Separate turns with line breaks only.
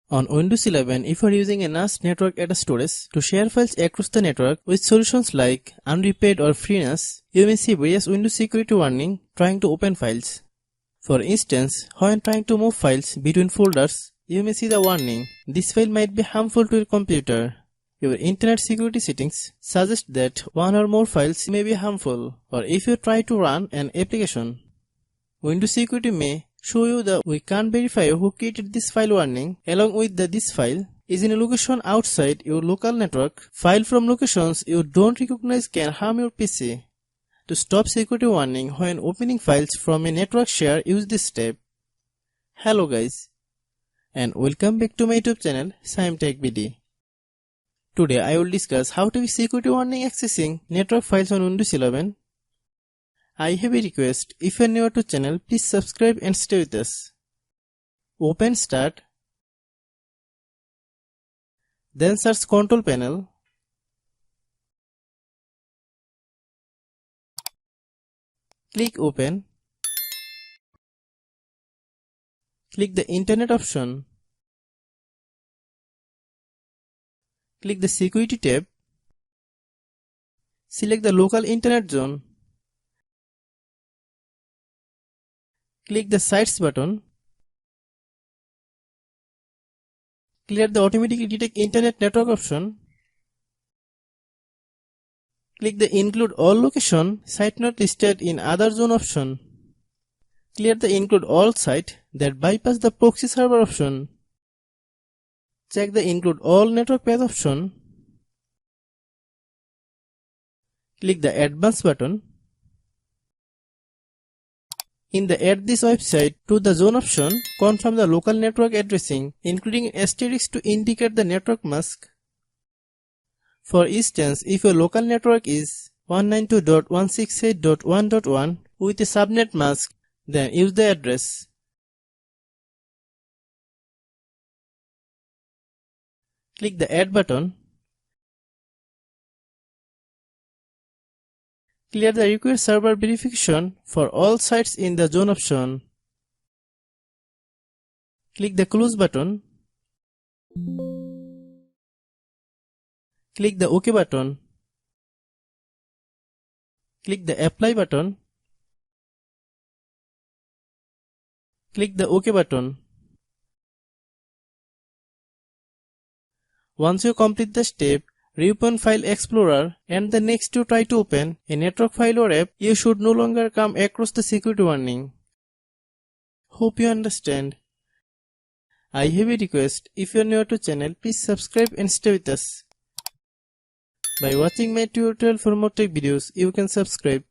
On Windows 11, if you are using a NAS network data storage to share files across the network with solutions like unrepaid or FreeNAS, you may see various Windows security warning trying to open files. For instance, when trying to move files between folders, you may see the warning, this file might be harmful to your computer. Your internet security settings suggest that one or more files may be harmful, or if you try to run an application. Windows security may show you the "we can't verify who created this file" warning, along with the "this file is in a location outside your local network. File from locations you don't recognize can harm your PC." To stop security warning when opening files from a network share, use this step. Hello guys, and welcome back to my YouTube channel Shaem Tech BD. Today I will discuss how to fix security warning accessing network files on Windows 11. I have a request, if you are new to channel, please subscribe and stay with us. Open Start, then search Control Panel, click Open, click the Internet option, click the Security tab, select the local internet zone, click the Sites button, clear the automatically detect internet network option, click the Include all location site not listed in other zone option, clear the Include all site that bypass the proxy server option, check the Include all network path option, click the Advanced button. In the Add this website to the zone option, confirm the local network addressing, including asterisk to indicate the network mask. For instance, if your local network is 192.168.1.1 with a subnet mask, then use the address. Click the Add button. Clear the required server verification for all sites in the zone option. Click the Close button. Click the OK button. Click the Apply button. Click the OK button. Once you complete the step, reopen File Explorer and the next you try to open a network file or app, you should no longer come across the security warning. Hope you understand. I have a request, if you are new to channel, please subscribe and stay with us. By watching my tutorial for more tech videos, you can subscribe.